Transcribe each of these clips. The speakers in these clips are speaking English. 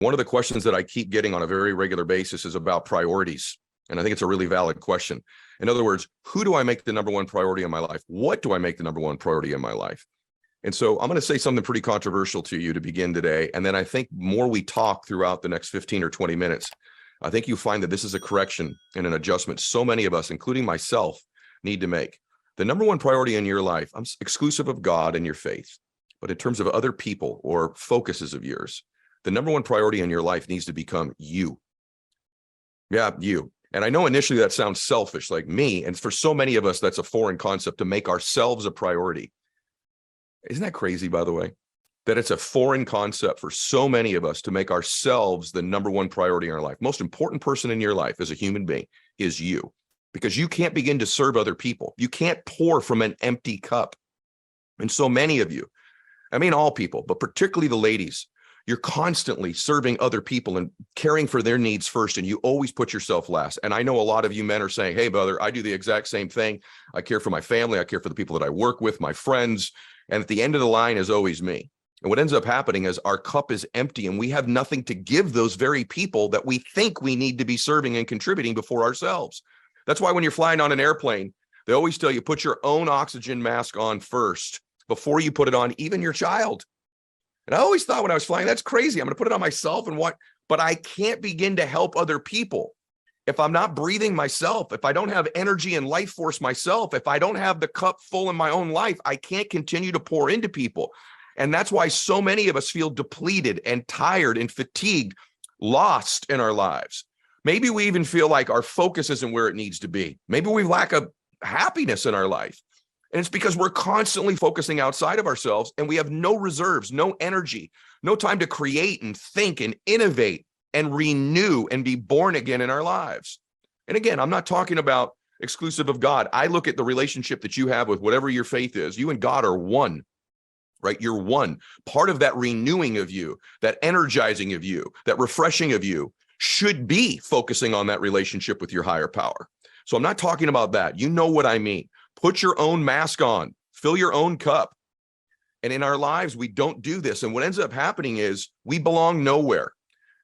One of the questions that I keep getting on a very regular basis is about priorities. And I think it's a really valid question. In other words, who do I make the number one priority in my life? What do I make the number one priority in my life? And so I'm going to say something pretty controversial to you to begin today. And then I think more we talk throughout the next 15 or 20 minutes, I think you find that this is a correction and an adjustment so many of us, including myself, need to make. The number one priority in your life, I'm exclusive of God and your faith, but in terms of other people or focuses of yours, the number one priority in your life needs to become you. Yeah, you. And I know initially that sounds selfish, like me. And for so many of us, that's a foreign concept, to make ourselves a priority. Isn't that crazy, by the way? That it's a foreign concept for so many of us to make ourselves the number one priority in our life. Most important person in your life as a human being is you, because you can't begin to serve other people. You can't pour from an empty cup. And so many of you, I mean all people, but particularly the ladies, you're constantly serving other people and caring for their needs first, and you always put yourself last. And I know a lot of you men are saying, hey, brother, I do the exact same thing. I care for my family. I care for the people that I work with, my friends. And at the end of the line is always me. And what ends up happening is our cup is empty, and we have nothing to give those very people that we think we need to be serving and contributing before ourselves. That's why when you're flying on an airplane, they always tell you, put your own oxygen mask on first before you put it on even your child. And I always thought when I was flying, that's crazy. I'm going to put it on myself and what? But I can't begin to help other people if I'm not breathing myself, if I don't have energy and life force myself, if I don't have the cup full in my own life, I can't continue to pour into people. And that's why so many of us feel depleted and tired and fatigued, lost in our lives. Maybe we even feel like our focus isn't where it needs to be. Maybe we lack a happiness in our life. And it's because we're constantly focusing outside of ourselves, and we have no reserves, no energy, no time to create and think and innovate and renew and be born again in our lives. And again, I'm not talking about exclusive of God. I look at the relationship that you have with whatever your faith is. You and God are one, right? You're one. Part of that renewing of you, that energizing of you, that refreshing of you should be focusing on that relationship with your higher power. So I'm not talking about that. You know what I mean. Put your own mask on, fill your own cup. And in our lives, we don't do this. And what ends up happening is we belong nowhere.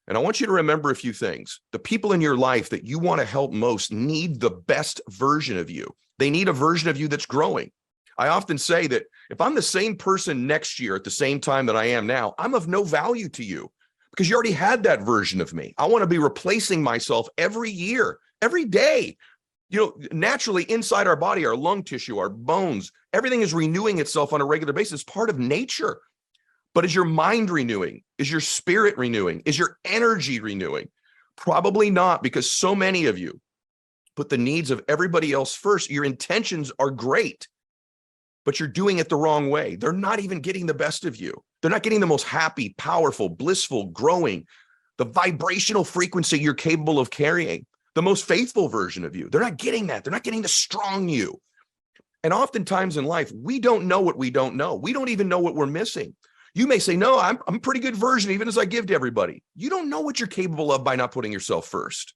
And I want you to remember a few things. The people in your life that you want to help most need the best version of you. They need a version of you that's growing. I often say that if I'm the same person next year at the same time that I am now, I'm of no value to you because you already had that version of me. I want to be replacing myself every year, every day. You know, naturally inside our body, our lung tissue, our bones, everything is renewing itself on a regular basis, part of nature. But is your mind renewing? Is your spirit renewing? Is your energy renewing? Probably not, because so many of you put the needs of everybody else first. Your intentions are great, but you're doing it the wrong way. They're not even getting the best of you. They're not getting the most happy, powerful, blissful, growing, the vibrational frequency you're capable of carrying. The most faithful version of you. They're not getting that. They're not getting the strong you. And oftentimes in life, we don't know what we don't know. We don't even know what we're missing. You may say, no, I'm a pretty good version, even as I give to everybody. You don't know what you're capable of by not putting yourself first.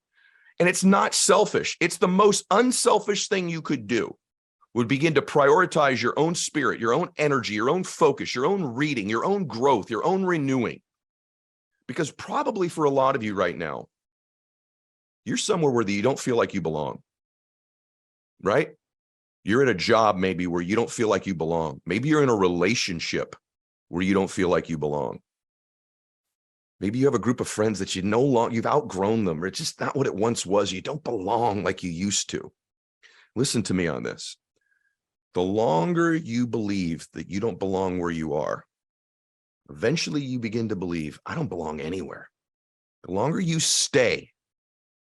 And it's not selfish. It's the most unselfish thing you could do, would begin to prioritize your own spirit, your own energy, your own focus, your own reading, your own growth, your own renewing. Because probably for a lot of you right now, you're somewhere where you don't feel like you belong, right? You're in a job maybe where you don't feel like you belong. Maybe you're in a relationship where you don't feel like you belong. Maybe you have a group of friends that you've outgrown them, or it's just not what it once was. You don't belong like you used to. Listen to me on this. The longer you believe that you don't belong where you are, eventually you begin to believe, I don't belong anywhere. The longer you stay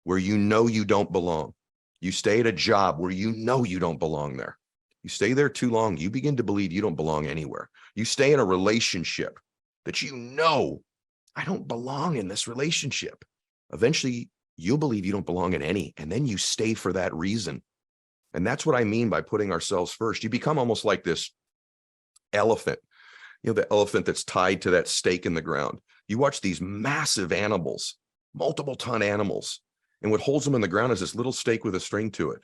where you know you don't belong, you stay at a job where you know you don't belong there, you stay there too long, you begin to believe you don't belong anywhere. You stay in a relationship that you know, I don't belong in this relationship. Eventually, you'll believe you don't belong in any, and then you stay for that reason. And that's what I mean by putting ourselves first. You become almost like this elephant, the elephant that's tied to that stake in the ground. You watch these massive animals, multiple ton animals, and what holds them in the ground is this little stake with a string to it.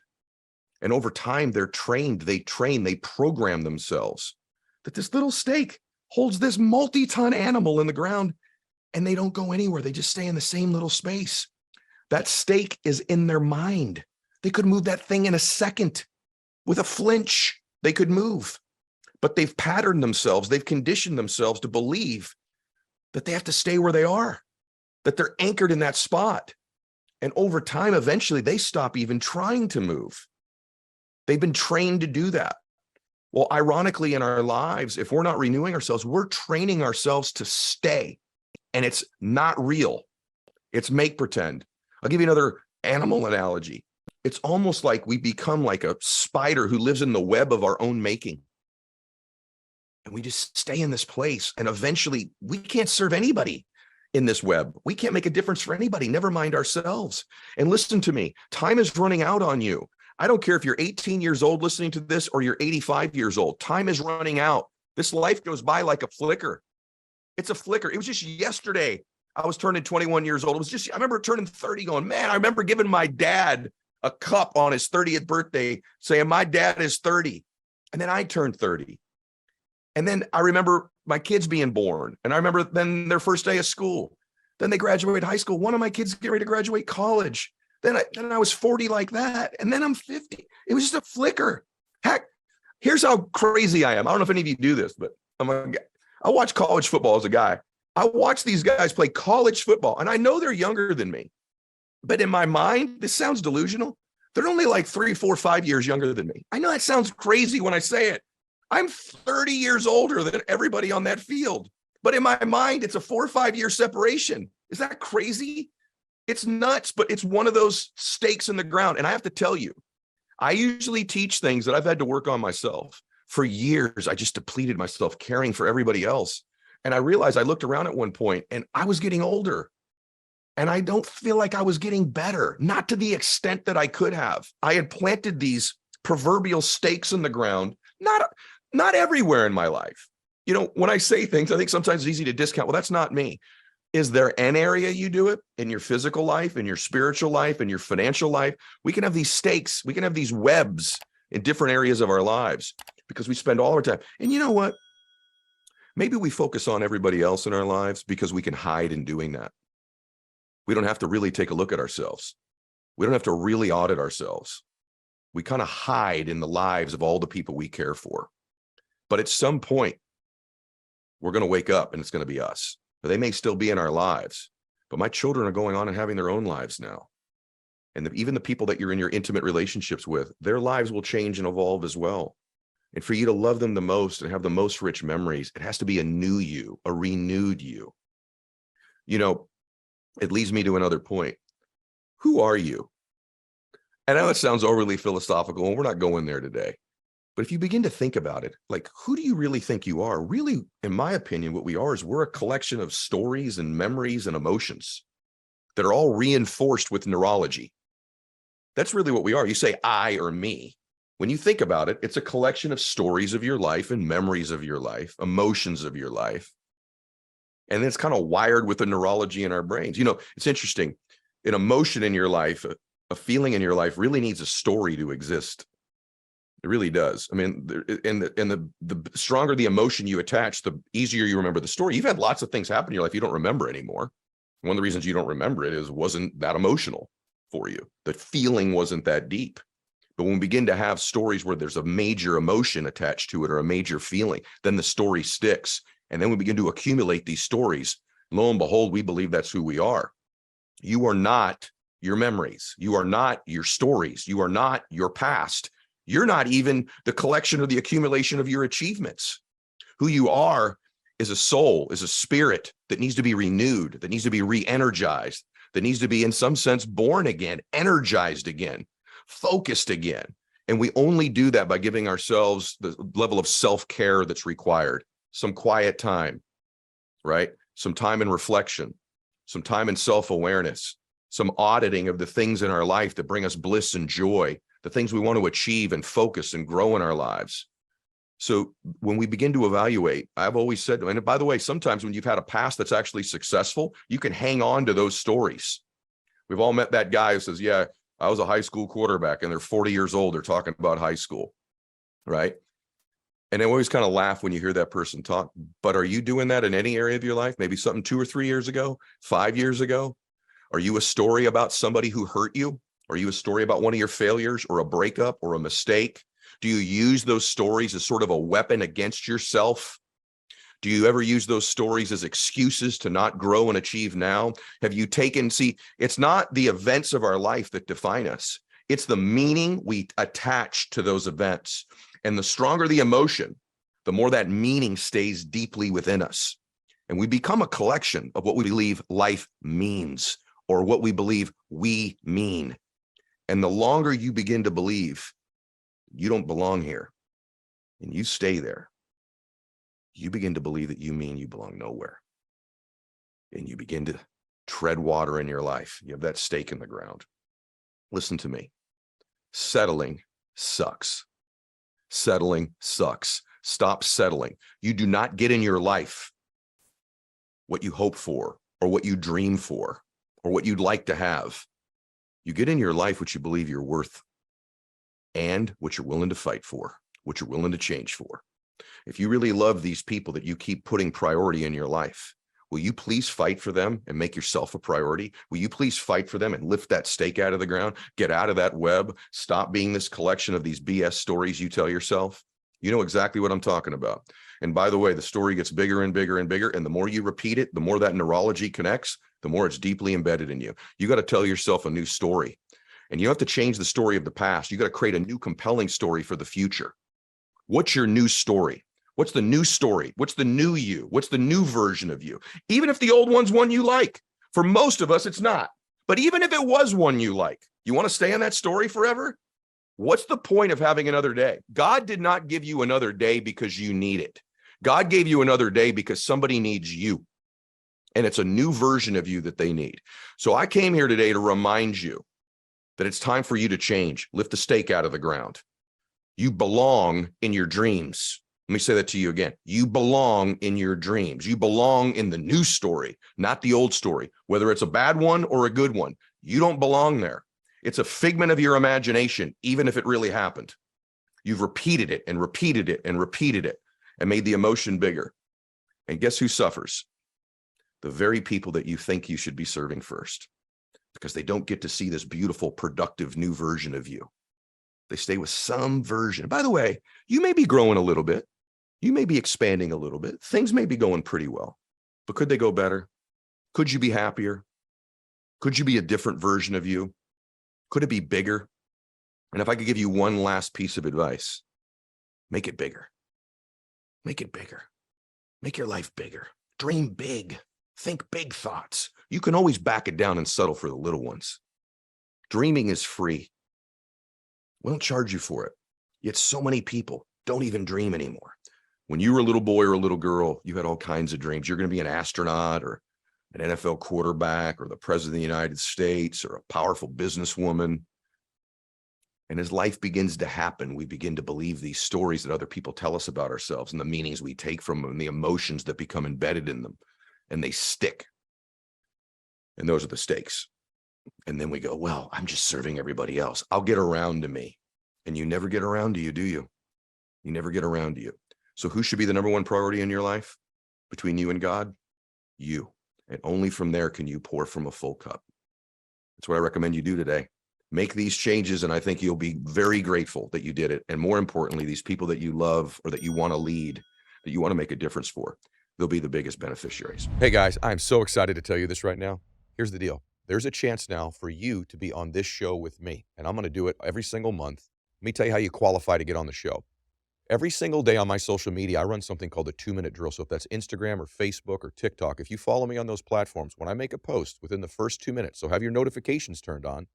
And over time, they're trained, they program themselves that this little stake holds this multi-ton animal in the ground, and they don't go anywhere. They just stay in the same little space. That stake is in their mind. They could move that thing in a second. With a flinch, they could move. But they've patterned themselves, they've conditioned themselves to believe that they have to stay where they are, that they're anchored in that spot. And over time, eventually, they stop even trying to move. They've been trained to do that. Well, ironically, in our lives, if we're not renewing ourselves, we're training ourselves to stay. And it's not real. It's make pretend. I'll give you another animal analogy. It's almost like we become like a spider who lives in the web of our own making. And we just stay in this place. And eventually, we can't serve anybody in this web. We can't make a difference for anybody, never mind ourselves. And listen to me, time is running out on you. I don't care if you're 18 years old listening to this or you're 85 years old. Time is running out. This life goes by like a flicker. It's a flicker. It was just yesterday. I was turning 21 years old. I remember turning 30 going, man, I remember giving my dad a cup on his 30th birthday saying, my dad is 30. And then I turned 30. And then I remember my kids being born. And I remember then their first day of school. Then they graduated high school. One of my kids getting ready to graduate college. Then I was 40 like that. And then I'm 50. It was just a flicker. Heck, here's how crazy I am. I don't know if any of you do this, but I watch college football as a guy. I watch these guys play college football, and I know they're younger than me. But in my mind, this sounds delusional. They're only like 3, 4, 5 years younger than me. I know that sounds crazy when I say it. I'm 30 years older than everybody on that field. But in my mind, it's a 4 or 5 year separation. Is that crazy? It's nuts, but it's one of those stakes in the ground. And I have to tell you, I usually teach things that I've had to work on myself. For years, I just depleted myself caring for everybody else. And I realized I looked around at one point and I was getting older. And I don't feel like I was getting better, not to the extent that I could have. I had planted these proverbial stakes in the ground, not everywhere in my life. You know, when I say things, I think sometimes it's easy to discount. Well, that's not me. Is there an area you do it in your physical life, in your spiritual life, in your financial life? We can have these stakes. We can have these webs in different areas of our lives because we spend all our time. And you know what? Maybe we focus on everybody else in our lives because we can hide in doing that. We don't have to really take a look at ourselves. We don't have to really audit ourselves. We kind of hide in the lives of all the people we care for. But at some point, we're going to wake up and it's going to be us. They may still be in our lives, but my children are going on and having their own lives now. And even the people that you're in your intimate relationships with, their lives will change and evolve as well. And for you to love them the most and have the most rich memories, it has to be a new you, a renewed you. You know, it leads me to another point. Who are you? And I know it sounds overly philosophical, and we're not going there today. But if you begin to think about it, like, who do you really think you are? Really, in my opinion, what we are is we're a collection of stories and memories and emotions that are all reinforced with neurology. That's really what we are. You say I or me. When you think about it, it's a collection of stories of your life and memories of your life, emotions of your life. And it's kind of wired with the neurology in our brains. You know, it's interesting. An emotion in your life, a feeling in your life really needs a story to exist. It really does. I mean, the stronger the emotion you attach, the easier you remember the story. You've had lots of things happen in your life you don't remember anymore. One of the reasons you don't remember it wasn't that emotional for you. The feeling wasn't that deep. But when we begin to have stories where there's a major emotion attached to it or a major feeling, then the story sticks. And then we begin to accumulate these stories. Lo and behold, we believe that's who we are. You are not your memories. You are not your stories. You are not your past. You're not even the collection or the accumulation of your achievements. Who you are is a soul, is a spirit that needs to be renewed, that needs to be re-energized, that needs to be, in some sense, born again, energized again, focused again. And we only do that by giving ourselves the level of self-care that's required. Some quiet time, right? Some time in reflection, some time in self-awareness, some auditing of the things in our life that bring us bliss and joy, the things we want to achieve and focus and grow in our lives. So when we begin to evaluate, I've always said, and by the way, sometimes when you've had a past that's actually successful, you can hang on to those stories. We've all met that guy who says, yeah, I was a high school quarterback, and they're 40 years old. They're talking about high school, right? And I always kind of laugh when you hear that person talk, but are you doing that in any area of your life? Maybe something 2 or 3 years ago, 5 years ago? Are you a story about somebody who hurt you? Are you a story about one of your failures or a breakup or a mistake? Do you use those stories as sort of a weapon against yourself? Do you ever use those stories as excuses to not grow and achieve now? Have you taken, see, it's not the events of our life that define us. It's the meaning we attach to those events. And the stronger the emotion, the more that meaning stays deeply within us. And we become a collection of what we believe life means or what we believe we mean. And the longer you begin to believe you don't belong here and you stay there, you begin to believe that you mean you belong nowhere. And you begin to tread water in your life. You have that stake in the ground. Listen to me. Settling sucks. Settling sucks. Stop settling. You do not get in your life what you hope for or what you dream for or what you'd like to have. You get in your life what you believe you're worth and what you're willing to fight for, what you're willing to change for. If you really love these people that you keep putting priority in your life, will you please fight for them and make yourself a priority? Will you please fight for them and lift that stake out of the ground? Get out of that web. Stop being this collection of these BS stories you tell yourself. You know exactly what I'm talking about. And by the way, the story gets bigger and bigger and bigger. And the more you repeat it, the more that neurology connects, the more it's deeply embedded in you. You got to tell yourself a new story. And you have to change the story of the past. You got to create a new compelling story for the future. What's your new story? What's the new story? What's the new you? What's the new version of you? Even if the old one's one you like. For most of us, it's not. But even if it was one you like, you want to stay in that story forever? What's the point of having another day? God did not give you another day because you need it. God gave you another day because somebody needs you. And it's a new version of you that they need. So I came here today to remind you that it's time for you to change. Lift the stake out of the ground. You belong in your dreams. Let me say that to you again. You belong in your dreams. You belong in the new story, not the old story, whether it's a bad one or a good one. You don't belong there. It's a figment of your imagination, even if it really happened. You've repeated it and repeated it and repeated it and made the emotion bigger. And guess who suffers? The very people that you think you should be serving first, because they don't get to see this beautiful, productive new version of you. They stay with some version. By the way, you may be growing a little bit. You may be expanding a little bit. Things may be going pretty well, but could they go better? Could you be happier? Could you be a different version of you? Could it be bigger? And if I could give you one last piece of advice, make it bigger. Make it bigger. Make your life bigger. Dream big. Think big thoughts. You can always back it down and settle for the little ones. Dreaming is free. We don't charge you for it. Yet so many people don't even dream anymore. When you were a little boy or a little girl, you had all kinds of dreams. You're going to be an astronaut or an NFL quarterback or the president of the United States or a powerful businesswoman. And as life begins to happen, we begin to believe these stories that other people tell us about ourselves and the meanings we take from them and the emotions that become embedded in them, and they stick. And those are the stakes. And then we go, well, I'm just serving everybody else. I'll get around to me. And you never get around to you, do you? You never get around to you. So who should be the number one priority in your life? Between you and God? You. And only from there can you pour from a full cup. That's what I recommend you do today. Make these changes, and I think you'll be very grateful that you did it. And more importantly, these people that you love or that you want to lead, that you want to make a difference for, they'll be the biggest beneficiaries. Hey guys, I'm so excited to tell you this right now. Here's the deal. There's a chance now for you to be on this show with me, and I'm going to do it every single month. Let me tell you how you qualify to get on the show. Every single day on my social media, I run something called a 2-minute drill. So if that's Instagram or Facebook or TikTok, if you follow me on those platforms, when I make a post within the first 2 minutes, so have your notifications turned on.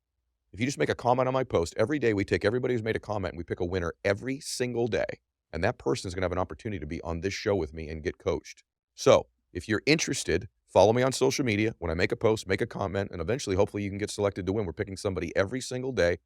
If you just make a comment on my post, every day we take everybody who's made a comment and we pick a winner every single day. And that person is going to have an opportunity to be on this show with me and get coached. So if you're interested, follow me on social media. When I make a post, make a comment, and eventually, hopefully you can get selected to win. We're picking somebody every single day,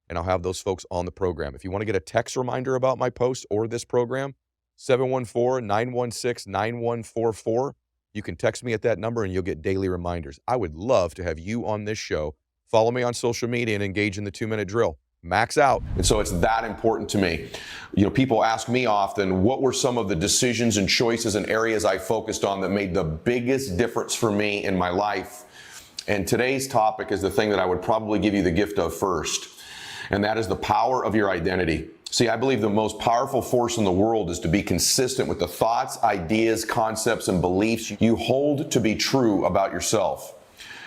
and I'll have those folks on the program. If you want to get a text reminder about my post or this program, 714-916-9144. You can text me at that number and you'll get daily reminders. I would love to have you on this show. Follow me on social media and engage in the 2-minute drill. Max out. And so it's that important to me. You know, people ask me often, what were some of the decisions and choices and areas I focused on that made the biggest difference for me in my life? And today's topic is the thing that I would probably give you the gift of first, and that is the power of your identity. See, I believe the most powerful force in the world is to be consistent with the thoughts, ideas, concepts, and beliefs you hold to be true about yourself.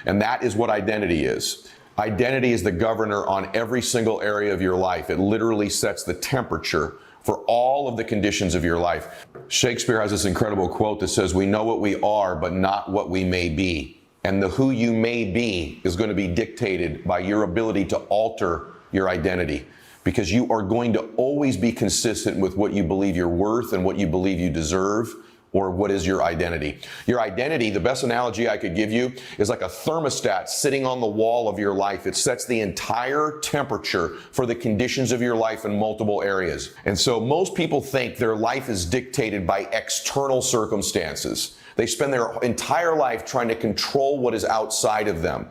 And that is what identity is. Identity is the governor on every single area of your life. It literally sets the temperature for all of the conditions of your life. Shakespeare has this incredible quote that says, "We know what we are, but not what we may be." And the who you may be is going to be dictated by your ability to alter your identity, because you are going to always be consistent with what you believe you're worth and what you believe you deserve, or what is your identity. Your identity, the best analogy I could give you, is like a thermostat sitting on the wall of your life. It sets the entire temperature for the conditions of your life in multiple areas. And so most people think their life is dictated by external circumstances. They spend their entire life trying to control what is outside of them.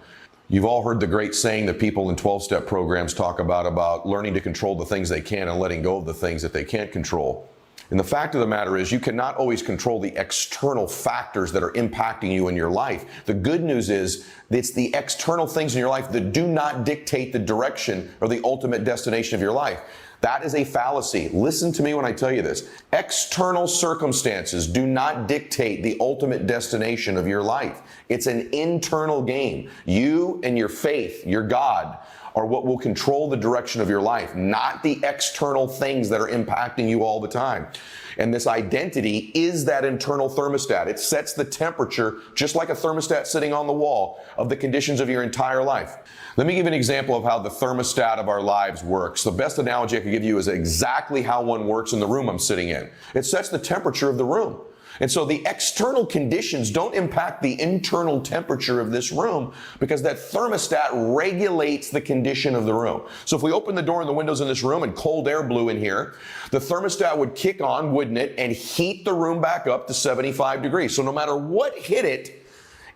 You've all heard the great saying that people in 12-step programs talk about learning to control the things they can and letting go of the things that they can't control. And the fact of the matter is, you cannot always control the external factors that are impacting you in your life. The good news is, it's the external things in your life that do not dictate the direction or the ultimate destination of your life. That is a fallacy. Listen to me when I tell you this. External circumstances do not dictate the ultimate destination of your life. It's an internal game. You and your faith, your God, are what will control the direction of your life, not the external things that are impacting you all the time. And this identity is that internal thermostat. It sets the temperature, just like a thermostat sitting on the wall, of the conditions of your entire life. Let me give you an example of how the thermostat of our lives works. The best analogy I could give you is exactly how one works in the room I'm sitting in. It sets the temperature of the room. And so the external conditions don't impact the internal temperature of this room, because that thermostat regulates the condition of the room. So if we open the door and the windows in this room and cold air blew in here, the thermostat would kick on, wouldn't it, and heat the room back up to 75 degrees. So no matter what hit it,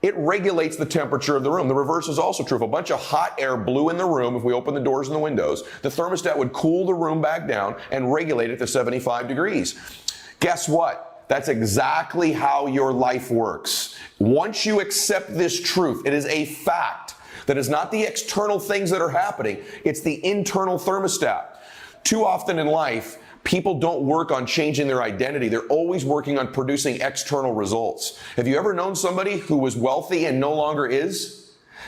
it regulates the temperature of the room. The reverse is also true. If a bunch of hot air blew in the room, if we open the doors and the windows, the thermostat would cool the room back down and regulate it to 75 degrees. Guess what? That's exactly how your life works. Once you accept this truth, it is a fact that it's not the external things that are happening, it's the internal thermostat. Too often in life, people don't work on changing their identity. They're always working on producing external results. Have you ever known somebody who was wealthy and no longer is?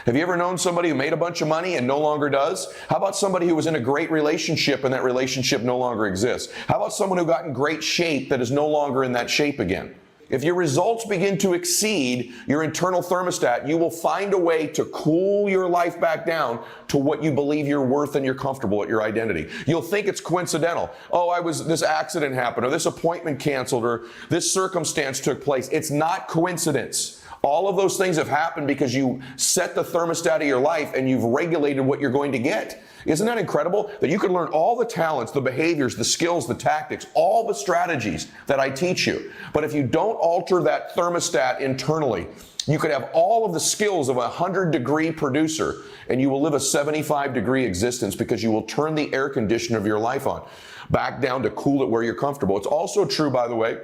Have you ever known somebody who made a bunch of money and no longer does? How about somebody who was in a great relationship and that relationship no longer exists? How about someone who got in great shape that is no longer in that shape again? If your results begin to exceed your internal thermostat, you will find a way to cool your life back down to what you believe you're worth and you're comfortable at your identity. You'll think it's coincidental. Oh, this accident happened, or this appointment canceled, or this circumstance took place. It's not coincidence. All of those things have happened because you set the thermostat of your life and you've regulated what you're going to get. Isn't that incredible? That you can learn all the talents, the behaviors, the skills, the tactics, all the strategies that I teach you. But if you don't alter that thermostat internally, you could have all of the skills of a 100-degree producer and you will live a 75-degree existence, because you will turn the air conditioner of your life on back down to cool it where you're comfortable. It's also true, by the way,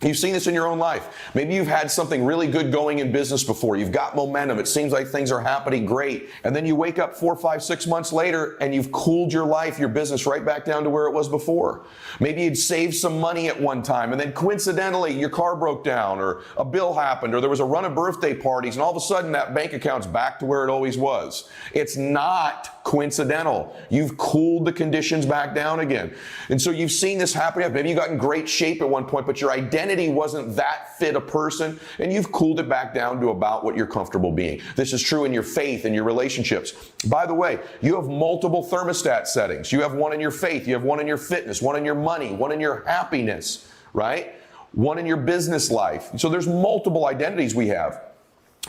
you've seen this in your own life. Maybe you've had something really good going in business before. You've got momentum. It seems like things are happening great. And then you wake up 4, 5, 6 months later and you've cooled your life, your business right back down to where it was before. Maybe you'd saved some money at one time and then coincidentally your car broke down, or a bill happened, or there was a run of birthday parties, and all of a sudden that bank account's back to where it always was. It's not coincidental. You've cooled the conditions back down again. And so you've seen this happen. Maybe you got in great shape at one point, but your identity wasn't that fit a person, and you've cooled it back down to about what you're comfortable being. This is true in your faith and your relationships. By the way, you have multiple thermostat settings. You have one in your faith, you have one in your fitness, one in your money, one in your happiness, right? One in your business life. So there's multiple identities we have.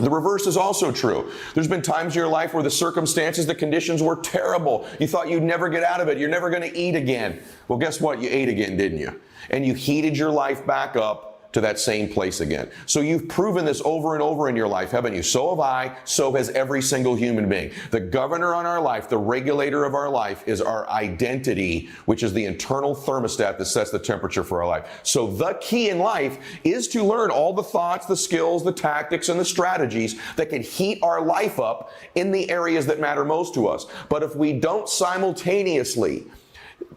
The reverse is also true. There's been times in your life where the circumstances, the conditions were terrible. You thought you'd never get out of it. You're never going to eat again. Well, guess what? You ate again, didn't you? And you heated your life back up to that same place again. So you've proven this over and over in your life, haven't you? So have I, so has every single human being. The governor on our life, the regulator of our life is our identity, which is the internal thermostat that sets the temperature for our life. So the key in life is to learn all the thoughts, the skills, the tactics, and the strategies that can heat our life up in the areas that matter most to us. But if we don't simultaneously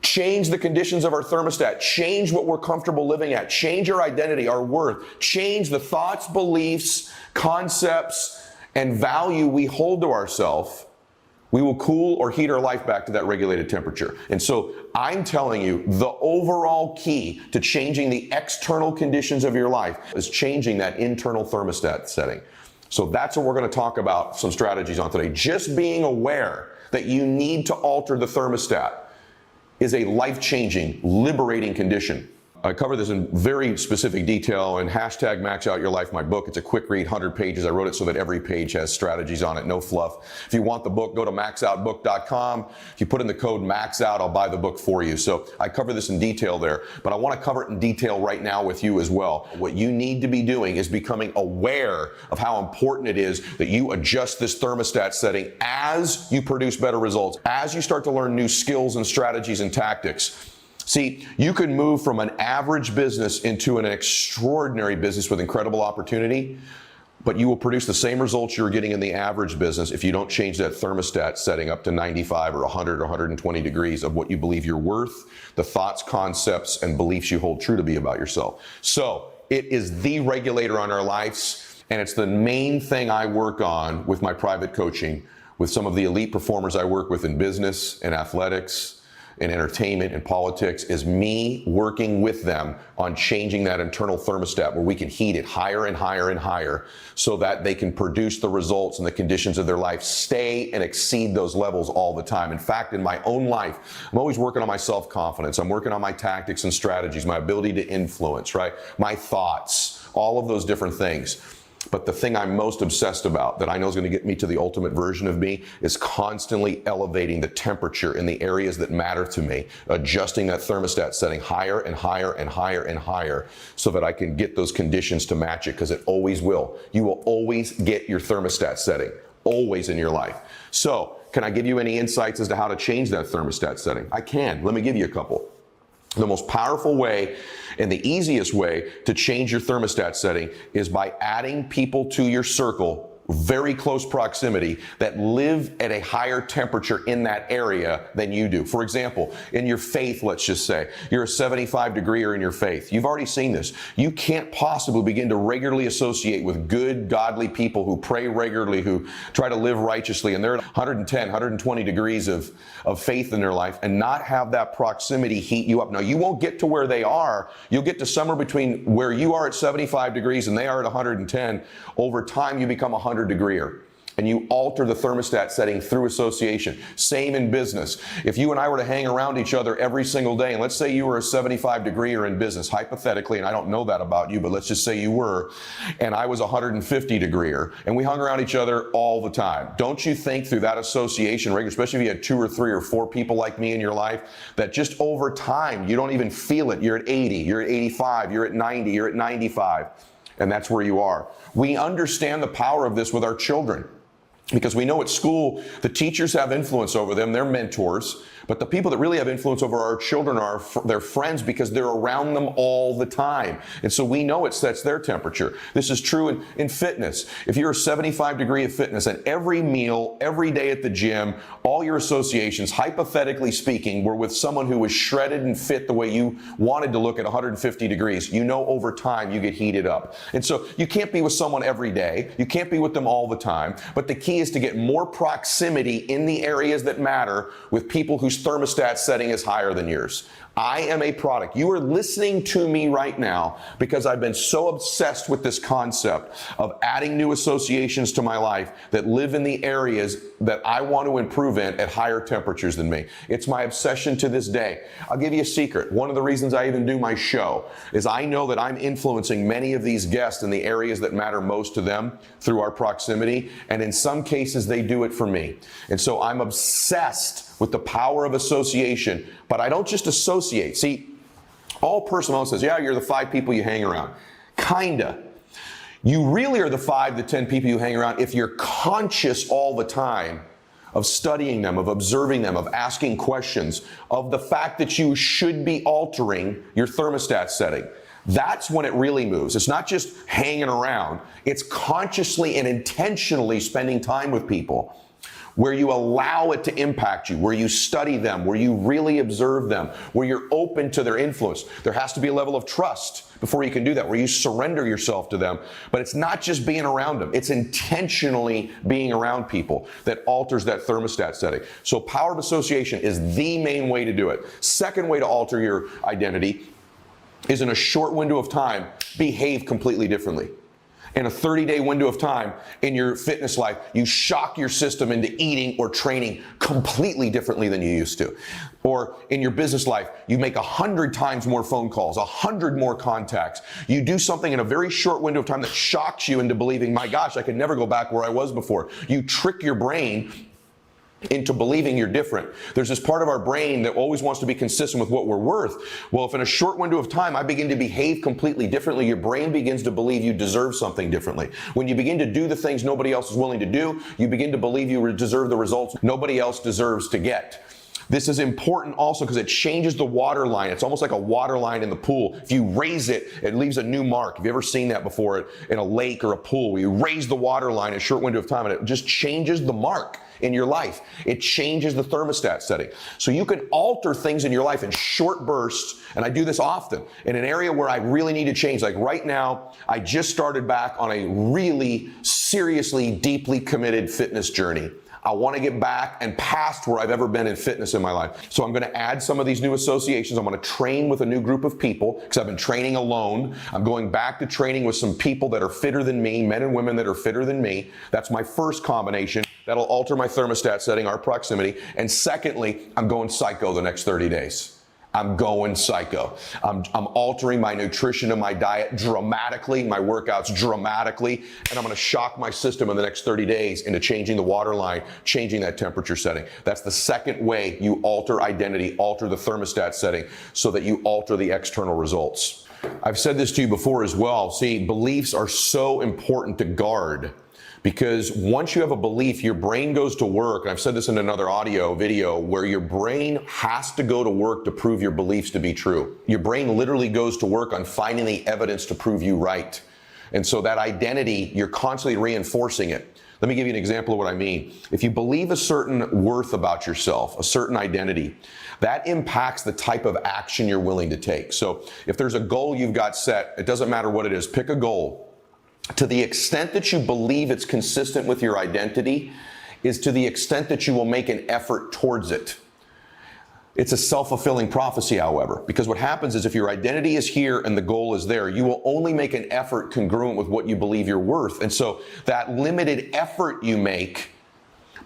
change the conditions of our thermostat, change what we're comfortable living at, change our identity, our worth, change the thoughts, beliefs, concepts, and value we hold to ourselves, we will cool or heat our life back to that regulated temperature. And so I'm telling you, the overall key to changing the external conditions of your life is changing that internal thermostat setting. So that's what we're going to talk about, some strategies on today. Just being aware that you need to alter the thermostat is a life-changing, liberating condition. I cover this in very specific detail in hashtag Max Out Your Life, my book. It's a quick read, 100 pages. I wrote it so that every page has strategies on it, no fluff. If you want the book, go to maxoutbook.com. If you put in the code MAXOUT, I'll buy the book for you. So I cover this in detail there, but I want to cover it in detail right now with you as well. What you need to be doing is becoming aware of how important it is that you adjust this thermostat setting as you produce better results, as you start to learn new skills and strategies and tactics. See, you can move from an average business into an extraordinary business with incredible opportunity, but you will produce the same results you're getting in the average business if you don't change that thermostat setting up to 95 or 100 or 120 degrees of what you believe you're worth, the thoughts, concepts, and beliefs you hold true to be about yourself. So it is the regulator on our lives, and it's the main thing I work on with my private coaching, with some of the elite performers I work with in business and athletics, in entertainment and politics, is me working with them on changing that internal thermostat where we can heat it higher and higher and higher so that they can produce the results and the conditions of their life, stay and exceed those levels all the time. In fact, in my own life, I'm always working on my self-confidence. I'm working on my tactics and strategies, my ability to influence, right? My thoughts, all of those different things. But the thing I'm most obsessed about that I know is going to get me to the ultimate version of me is constantly elevating the temperature in the areas that matter to me, adjusting that thermostat setting higher and higher and higher and higher so that I can get those conditions to match it, because it always will. You will always get your thermostat setting, always in your life. So can I give you any insights as to how to change that thermostat setting? I can. Let me give you a couple. The most powerful way and the easiest way to change your thermostat setting is by adding people to your circle, very close proximity, that live at a higher temperature in that area than you do. For example, in your faith, let's just say, you're a 75-degreer in your faith. You've already seen this. You can't possibly begin to regularly associate with good, godly people who pray regularly, who try to live righteously, and they're at 110, 120 degrees of faith in their life, and not have that proximity heat you up. Now, you won't get to where they are. You'll get to somewhere between where you are at 75 degrees and they are at 110. Over time, you become 100-degreer. And you alter the thermostat setting through association. Same in business. If you and I were to hang around each other every single day, and let's say you were a 75-degreer in business, hypothetically, and I don't know that about you, but let's just say you were, and I was 150-degreer, and we hung around each other all the time. Don't you think through that association, especially if you had 2 or 3 or 4 people like me in your life, that just over time, you don't even feel it. You're at 80, you're at 85, you're at 90, you're at 95, and that's where you are. We understand the power of this with our children, because we know at school, the teachers have influence over them, they're mentors, but the people that really have influence over our children are their friends, because they're around them all the time. And so we know it sets their temperature. This is true in fitness. If you're a 75-degree of fitness, and every meal, every day at the gym, all your associations, hypothetically speaking, were with someone who was shredded and fit the way you wanted to look at 150 degrees, you know over time you get heated up. And so you can't be with someone every day. You can't be with them all the time. But the key is to get more proximity in the areas that matter with people whose thermostat setting is higher than yours. I am a product. You are listening to me right now because I've been so obsessed with this concept of adding new associations to my life that live in the areas that I want to improve in at higher temperatures than me. It's my obsession to this day. I'll give you a secret. One of the reasons I even do my show is I know that I'm influencing many of these guests in the areas that matter most to them through our proximity, and in some cases they do it for me. And so I'm obsessed with the power of association, but I don't just associate. See, all personal says, yeah, you're the 5 people you hang around. Kinda. You really are the 5 to 10 people you hang around if you're conscious all the time of studying them, of observing them, of asking questions, of the fact that you should be altering your thermostat setting. That's when it really moves. It's not just hanging around. It's consciously and intentionally spending time with people where you allow it to impact you, where you study them, where you really observe them, where you're open to their influence. There has to be a level of trust before you can do that, where you surrender yourself to them. But it's not just being around them. It's intentionally being around people that alters that thermostat setting. So power of association is the main way to do it. Second way to alter your identity is in a short window of time, behave completely differently. In a 30-day window of time in your fitness life, you shock your system into eating or training completely differently than you used to. Or in your business life, you make 100 times more phone calls, 100 more contacts. You do something in a very short window of time that shocks you into believing, my gosh, I could never go back where I was before. You trick your brain into believing you're different. There's this part of our brain that always wants to be consistent with what we're worth. Well, if in a short window of time I begin to behave completely differently, your brain begins to believe you deserve something differently. When you begin to do the things nobody else is willing to do, you begin to believe you deserve the results nobody else deserves to get. This is important also because it changes the water line. It's almost like a water line in the pool. If you raise it, it leaves a new mark. Have you ever seen that before in a lake or a pool? Where you raise the water line in a short window of time and it just changes the mark in your life. It changes the thermostat setting. So you can alter things in your life in short bursts, and I do this often, in an area where I really need to change. Like right now, I just started back on a really seriously, deeply committed fitness journey. I want to get back and past where I've ever been in fitness in my life. So I'm going to add some of these new associations. I'm going to train with a new group of people because I've been training alone. I'm going back to training with some people that are fitter than me, men and women that are fitter than me. That's my first combination. That'll alter my thermostat setting, our proximity. And secondly, I'm going psycho the next 30 days. I'm going psycho. I'm altering my nutrition and my diet dramatically, my workouts dramatically, and I'm going to shock my system in the next 30 days into changing the water line, changing that temperature setting. That's the second way you alter identity, alter the thermostat setting so that you alter the external results. I've said this to you before as well. See, beliefs are so important to guard. Because once you have a belief, your brain goes to work, and I've said this in another video, where your brain has to go to work to prove your beliefs to be true. Your brain literally goes to work on finding the evidence to prove you right. And so that identity, you're constantly reinforcing it. Let me give you an example of what I mean. If you believe a certain worth about yourself, a certain identity, that impacts the type of action you're willing to take. So if there's a goal you've got set, it doesn't matter what it is, pick a goal. To the extent that you believe it's consistent with your identity is to the extent that you will make an effort towards it. It's a self-fulfilling prophecy, however, because what happens is if your identity is here and the goal is there, you will only make an effort congruent with what you believe you're worth. And so that limited effort you make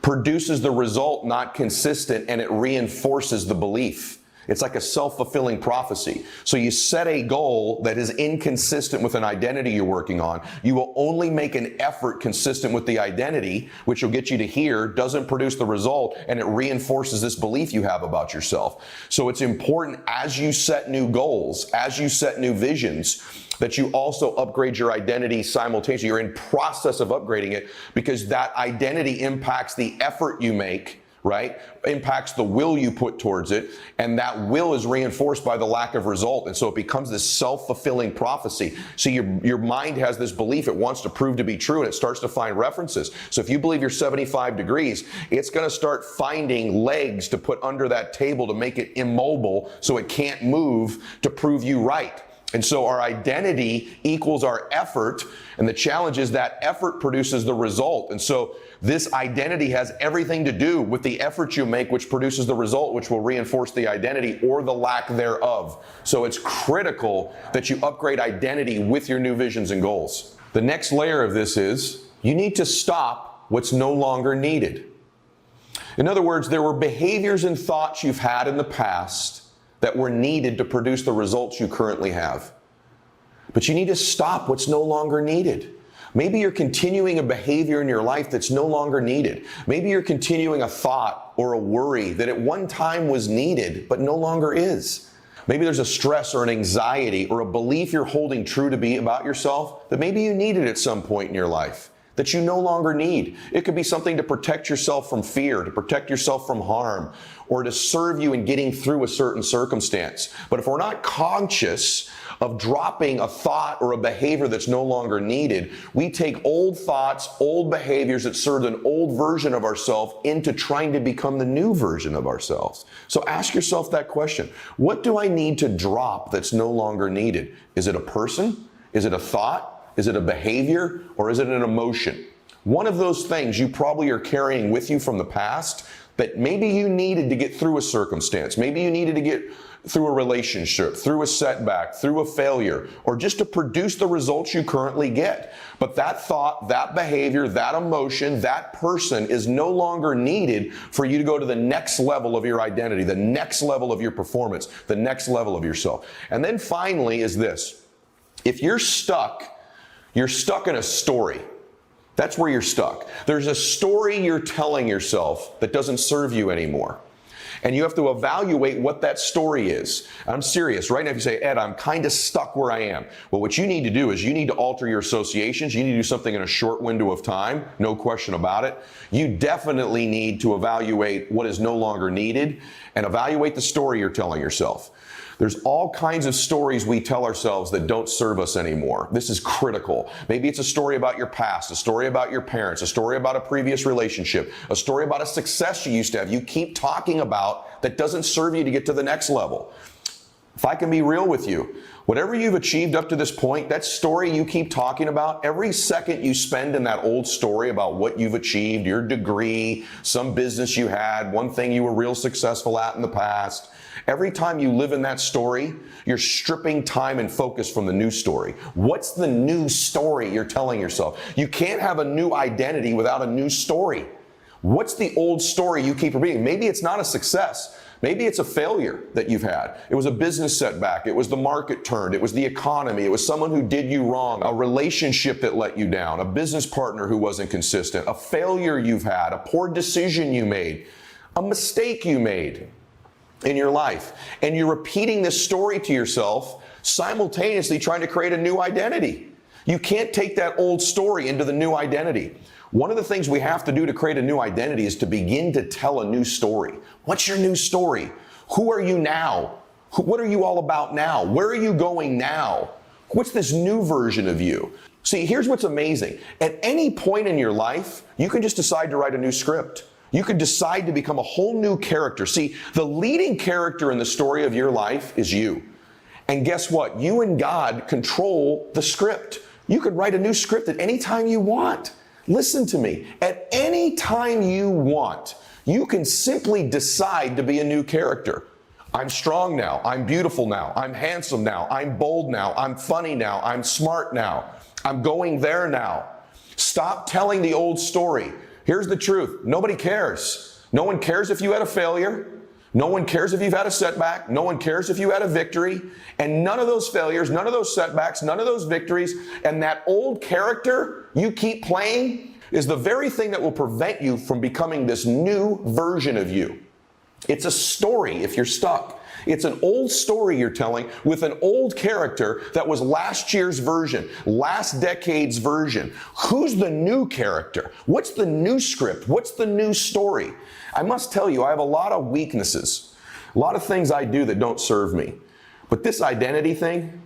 produces the result not consistent, and it reinforces the belief. It's like a self-fulfilling prophecy. So you set a goal that is inconsistent with an identity you're working on. You will only make an effort consistent with the identity, which will get you to here, doesn't produce the result, and it reinforces this belief you have about yourself. So it's important as you set new goals, as you set new visions, that you also upgrade your identity simultaneously. You're in process of upgrading it because that identity impacts the effort you make, right? Impacts the will you put towards it, and that will is reinforced by the lack of result. And so it becomes this self-fulfilling prophecy. So your mind has this belief it wants to prove to be true, and it starts to find references. So if you believe you're 75 degrees, it's going to start finding legs to put under that table to make it immobile so it can't move to prove you right. And so our identity equals our effort, and the challenge is that effort produces the result. And so this identity has everything to do with the effort you make, which produces the result, which will reinforce the identity or the lack thereof. So it's critical that you upgrade identity with your new visions and goals. The next layer of this is you need to stop what's no longer needed. In other words, there were behaviors and thoughts you've had in the past that were needed to produce the results you currently have. But you need to stop what's no longer needed. Maybe you're continuing a behavior in your life that's no longer needed. Maybe you're continuing a thought or a worry that at one time was needed but no longer is. Maybe there's a stress or an anxiety or a belief you're holding true to be about yourself that maybe you needed at some point in your life that you no longer need. It could be something to protect yourself from fear, to protect yourself from harm, or to serve you in getting through a certain circumstance. But if we're not conscious of dropping a thought or a behavior that's no longer needed, we take old thoughts, old behaviors that served an old version of ourselves into trying to become the new version of ourselves. So ask yourself that question. What do I need to drop that's no longer needed? Is it a person? Is it a thought? Is it a behavior, or is it an emotion? One of those things you probably are carrying with you from the past that maybe you needed to get through a circumstance. Maybe you needed to get through a relationship, through a setback, through a failure, or just to produce the results you currently get. But that thought, that behavior, that emotion, that person is no longer needed for you to go to the next level of your identity, the next level of your performance, the next level of yourself. And then finally is this. If you're stuck in a story. That's where you're stuck. There's a story you're telling yourself that doesn't serve you anymore. And you have to evaluate what that story is. I'm serious. Right now, if you say, Ed, I'm kind of stuck where I am. Well, what you need to do is you need to alter your associations. You need to do something in a short window of time. No question about it. You definitely need to evaluate what is no longer needed and evaluate the story you're telling yourself. There's all kinds of stories we tell ourselves that don't serve us anymore. This is critical. Maybe it's a story about your past, a story about your parents, a story about a previous relationship, a story about a success you used to have. You keep talking about that doesn't serve you to get to the next level. If I can be real with you, whatever you've achieved up to this point, that story you keep talking about, every second you spend in that old story about what you've achieved, your degree, some business you had, one thing you were real successful at in the past, every time you live in that story, you're stripping time and focus from the new story. What's the new story you're telling yourself? You can't have a new identity without a new story. What's the old story you keep repeating? Maybe it's not a success. Maybe it's a failure that you've had. It was a business setback. It was the market turned. It was the economy. It was someone who did you wrong, a relationship that let you down, a business partner who wasn't consistent, a failure you've had, a poor decision you made, a mistake you made in your life. And you're repeating this story to yourself, simultaneously trying to create a new identity. You can't take that old story into the new identity. One of the things we have to do to create a new identity is to begin to tell a new story. What's your new story? Who are you now? What are you all about now? Where are you going now? What's this new version of you? See, here's what's amazing. At any point in your life, you can just decide to write a new script. You could decide to become a whole new character. See, the leading character in the story of your life is you. And guess what? You and God control the script. You could write a new script at any time you want. Listen to me. At any time you want, you can simply decide to be a new character. I'm strong now. I'm beautiful now. I'm handsome now. I'm bold now. I'm funny now. I'm smart now. I'm going there now. Stop telling the old story. Here's the truth. Nobody cares. No one cares if you had a failure. No one cares if you've had a setback. No one cares if you had a victory. And none of those failures, none of those setbacks, none of those victories, and that old character you keep playing is the very thing that will prevent you from becoming this new version of you. It's a story if you're stuck. It's an old story you're telling with an old character that was last year's version, last decade's version. Who's the new character? What's the new script? What's the new story? I must tell you, I have a lot of weaknesses, a lot of things I do that don't serve me. But this identity thing,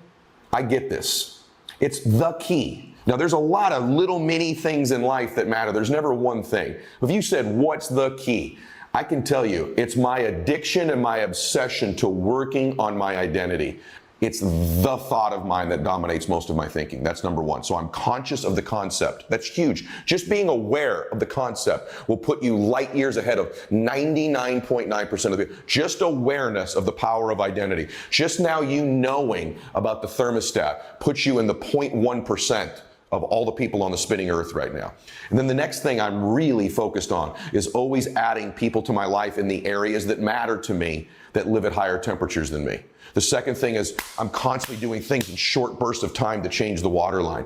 I get this. It's the key. Now, there's a lot of little mini things in life that matter. There's never one thing. If you said, what's the key? I can tell you, it's my addiction and my obsession to working on my identity. It's the thought of mine that dominates most of my thinking. That's number one. So I'm conscious of the concept. That's huge. Just being aware of the concept will put you light years ahead of 99.9% of the, just awareness of the power of identity. Just now you knowing about the thermostat puts you in the 0.1% of all the people on the spinning earth right now. And then the next thing I'm really focused on is always adding people to my life in the areas that matter to me that live at higher temperatures than me. The second thing is I'm constantly doing things in short bursts of time to change the water line.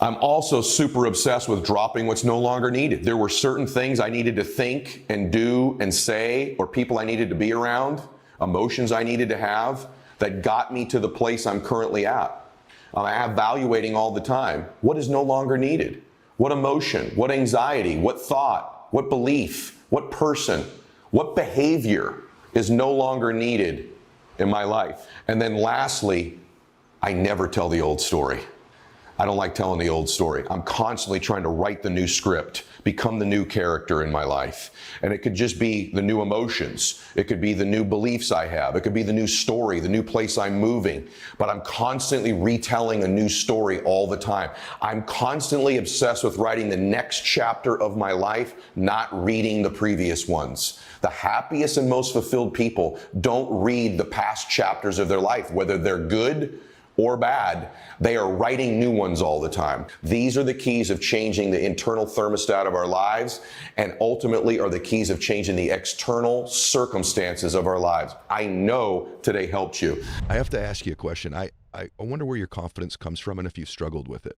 I'm also super obsessed with dropping what's no longer needed. There were certain things I needed to think and do and say, or people I needed to be around, emotions I needed to have, that got me to the place I'm currently at. I'm evaluating all the time. What is no longer needed? What emotion, what anxiety, what thought, what belief, what person, what behavior is no longer needed in my life? And then lastly, I never tell the old story. I don't like telling the old story. I'm constantly trying to write the new script, become the new character in my life. And it could just be the new emotions. It could be the new beliefs I have. It could be the new story, the new place I'm moving. But I'm constantly retelling a new story all the time. I'm constantly obsessed with writing the next chapter of my life, not reading the previous ones. The happiest and most fulfilled people don't read the past chapters of their life, whether they're good or bad. They are writing new ones all the time. These are the keys of changing the internal thermostat of our lives, and ultimately are the keys of changing the external circumstances of our lives. I know today helped you. I have to ask you a question. I wonder where your confidence comes from and if you've struggled with it.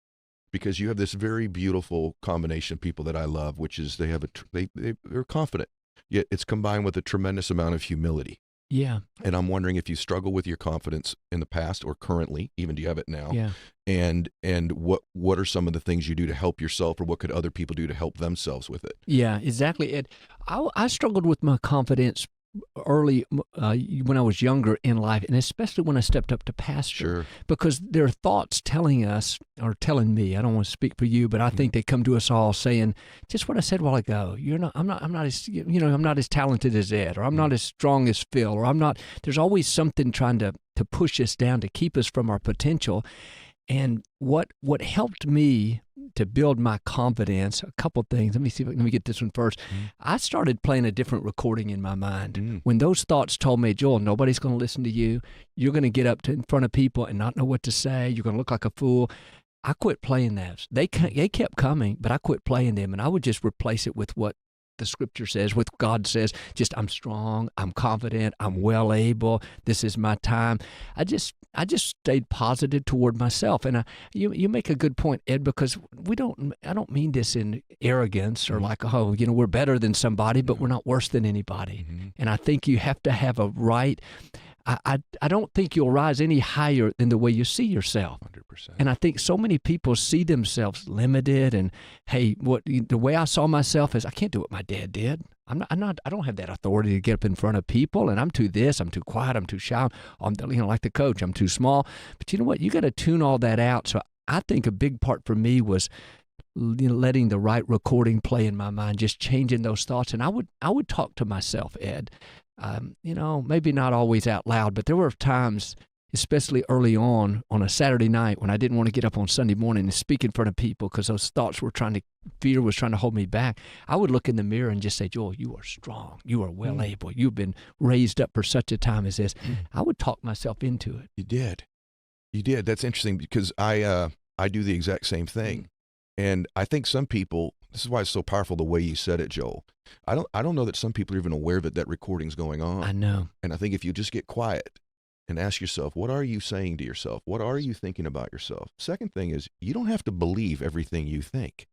Because you have this very beautiful combination of people that I love, which is they're confident, yet it's combined with a tremendous amount of humility. Yeah. And I'm wondering if you struggle with your confidence in the past or currently, even do you have it now? Yeah. And what are some of the things you do to help yourself, or what could other people do to help themselves with it? Yeah, exactly. Ed, I struggled with my confidence early when I was younger in life, and especially when I stepped up to pastor. Sure. Because there are thoughts telling us, or telling me, I don't want to speak for you, but I think they come to us all saying just what I said a while ago. I'm not as talented as Ed, or I'm not as strong as Phil, or there's always something trying to push us down, to keep us from our potential. And what helped me to build my confidence, a couple things. Let me get this one first. I started playing a different recording in my mind. When those thoughts told me, Joel, nobody's going to listen to you. You're going to get up in front of people and not know what to say. You're going to look like a fool. I quit playing those. They kept coming, but I quit playing them, and I would just replace it with what the scripture says, what God says. Just, I'm strong, I'm confident, I'm well able, this is my time. I just stayed positive toward myself. And you make a good point, Ed, because I don't mean this in arrogance or like, we're better than somebody, but we're not worse than anybody. And I think you have to have a right. I don't think you'll rise any higher than the way you see yourself. 100%. And I think so many people see themselves limited, and hey, the way I saw myself is I can't do what my dad did. I don't have that authority to get up in front of people, and I'm too quiet, I'm too shy. I'm like the coach, I'm too small. But you know what? You got to tune all that out. So I think a big part for me was letting the right recording play in my mind, just changing those thoughts. And I would talk to myself, Ed. Maybe not always out loud, but there were times, especially early on a Saturday night, when I didn't want to get up on Sunday morning and speak in front of people because those thoughts fear was trying to hold me back. I would look in the mirror and just say, Joel, you are strong. You are well able. You've been raised up for such a time as this. I would talk myself into it. You did. That's interesting, because I do the exact same thing. And I think some people, this is why it's so powerful the way you said it, Joel. I don't know that some people are even aware that recording's going on. I know. And I think if you just get quiet and ask yourself, what are you saying to yourself? What are you thinking about yourself? Second thing is, you don't have to believe everything you think.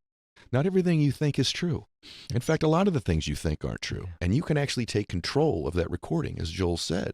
Not everything you think is true. In fact, a lot of the things you think aren't true. And you can actually take control of that recording, as Joel said.